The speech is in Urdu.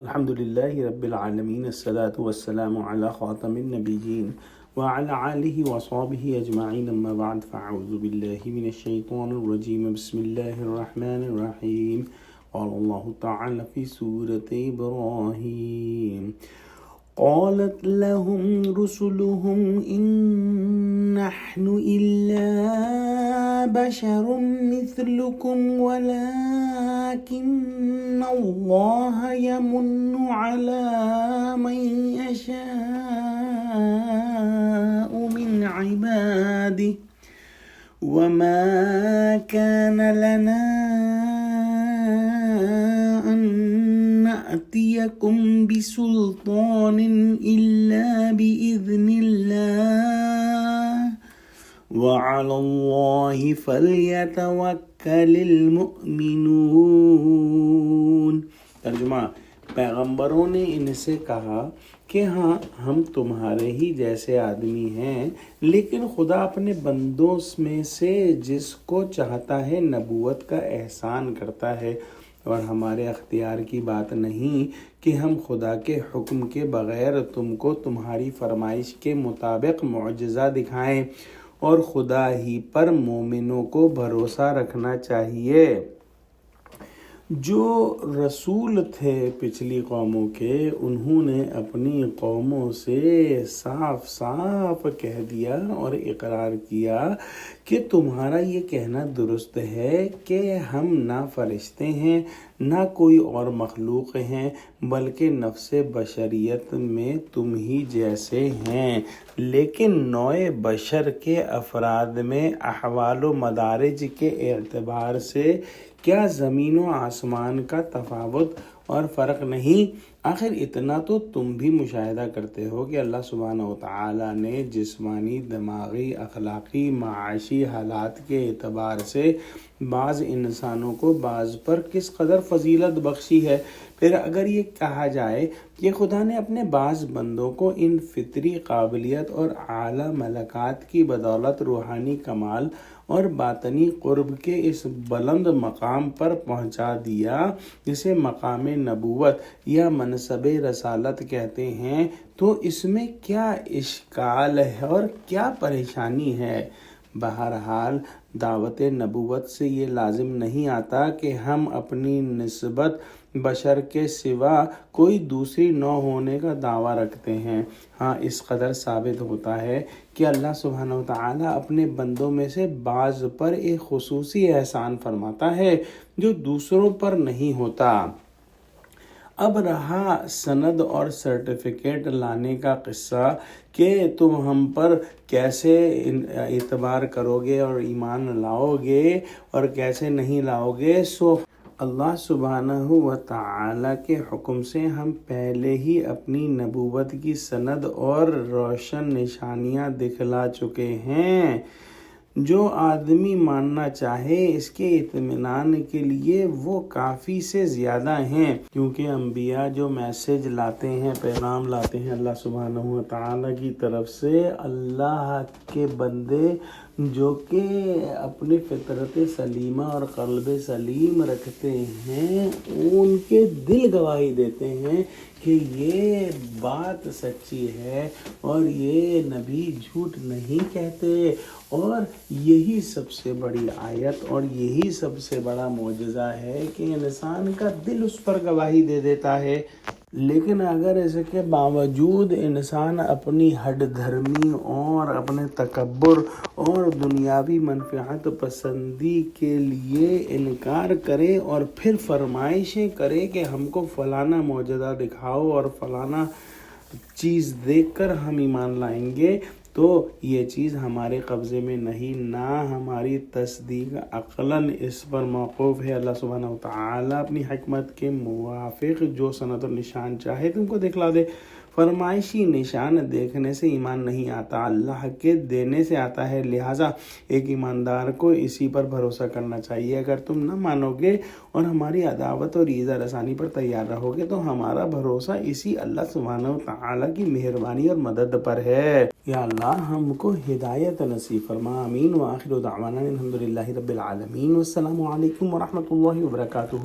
الحمد لله رب العالمين الصلاة والسلام على خاتم النبيين وعلى آله وصحبه أجمعين أما بعد فأعوذ بالله من الشيطان الرجيم بسم الله الرحمن الرحيم قال الله تعالى في سورة إبراهيم قالت لهم رسلهم إن نحن إلا بشر مثلكم ولكن الله يمن على من يشاء من عباده وما كان لنا أن نأتيكم بسلطان إلا بإذن الله وعلى الله فليتوكل المؤمنون۔ ترجمہ، پیغمبروں نے ان سے کہا کہ ہاں ہم تمہارے ہی جیسے آدمی ہیں، لیکن خدا اپنے بندوں میں سے جس کو چاہتا ہے نبوت کا احسان کرتا ہے، اور ہمارے اختیار کی بات نہیں کہ ہم خدا کے حکم کے بغیر تم کو تمہاری فرمائش کے مطابق معجزہ دکھائیں، اور خدا ہی پر مومنوں کو بھروسہ رکھنا چاہیے۔ جو رسول تھے پچھلی قوموں کے، انہوں نے اپنی قوموں سے صاف صاف کہہ دیا اور اقرار کیا کہ تمہارا یہ کہنا درست ہے کہ ہم نہ فرشتے ہیں نہ کوئی اور مخلوق ہیں، بلکہ نفس بشریت میں تم ہی جیسے ہیں، لیکن نوع بشر کے افراد میں احوال و مدارج کے اعتبار سے کیا زمین و آسمان کا تفاوت اور فرق نہیں؟ آخر اتنا تو تم بھی مشاہدہ کرتے ہو کہ اللہ سبحانہ وتعالی نے جسمانی، دماغی، اخلاقی، معاشی حالات کے اعتبار سے بعض انسانوں کو بعض پر کس قدر فضیلت بخشی ہے۔ پھر اگر یہ کہا جائے کہ خدا نے اپنے بعض بندوں کو ان فطری قابلیت اور اعلیٰ ملکات کی بدولت روحانی کمال اور باطنی قرب کے اس بلند مقام پر پہنچا دیا جسے مقام نبوت یا منصب رسالت کہتے ہیں، تو اس میں کیا اشکال ہے اور کیا پریشانی ہے؟ بہرحال دعوت نبوت سے یہ لازم نہیں آتا کہ ہم اپنی نسبت بشر کے سوا کوئی دوسری نوع ہونے کا دعویٰ رکھتے ہیں۔ ہاں، اس قدر ثابت ہوتا ہے کہ اللہ سبحانہ وتعالیٰ اپنے بندوں میں سے بعض پر ایک خصوصی احسان فرماتا ہے جو دوسروں پر نہیں ہوتا۔ اب رہا سند اور سرٹیفکیٹ لانے کا قصہ کہ تم ہم پر کیسے اعتبار کرو گے اور ایمان لاؤ گے اور کیسے نہیں لاؤ گے، سو اللہ سبحانہ وتعالی کے حکم سے ہم پہلے ہی اپنی نبوت کی سند اور روشن نشانیاں دکھلا چکے ہیں۔ جو آدمی ماننا چاہے اس کے اطمینان کے لیے وہ کافی سے زیادہ ہیں، کیونکہ انبیاء جو میسج لاتے ہیں، پیغام لاتے ہیں اللہ سبحانہ وتعالی کی طرف سے، اللہ کے بندے جو کہ اپنی فطرت سلیمہ اور قلب سلیم رکھتے ہیں، ان کے دل گواہی دیتے ہیں کہ یہ بات سچی ہے اور یہ نبی جھوٹ نہیں کہتے، اور یہی سب سے بڑی آیت اور یہی سب سے بڑا معجزہ ہے کہ انسان کا دل اس پر گواہی دے دیتا ہے۔ لیکن اگر اس کے باوجود انسان اپنی ہٹ دھرمی اور اپنے تکبر اور دنیاوی منفعت پسندی کے لیے انکار کرے اور پھر فرمائشیں کرے کہ ہم کو فلانا معجزہ دکھاؤ اور فلانا چیز دیکھ کر ہم ایمان لائیں گے، تو یہ چیز ہمارے قبضے میں نہیں، نہ ہماری تصدیق عقلاً اس پر موقوف ہے۔ اللہ سبحانہ وتعالیٰ اپنی حکمت کے موافق جو سند اور نشان چاہے تم کو دکھلا دے۔ فرمائشی نشان دیکھنے سے ایمان نہیں آتا، اللہ کے دینے سے آتا ہے، لہٰذا ایک ایماندار کو اسی پر بھروسہ کرنا چاہیے۔ اگر تم نہ مانو گے اور ہماری عداوت اور ایذا رسانی پر تیار رہو گے تو ہمارا بھروسہ اسی اللہ سبحانہ وتعالیٰ کی مہربانی اور مدد پر ہے۔ یا اللہ ہم کو ہدایت نصیب فرما، آمین۔ وآخر دعوانا الحمد للہ رب العالمین، والسلام علیکم ورحمۃ اللہ وبرکاتہ۔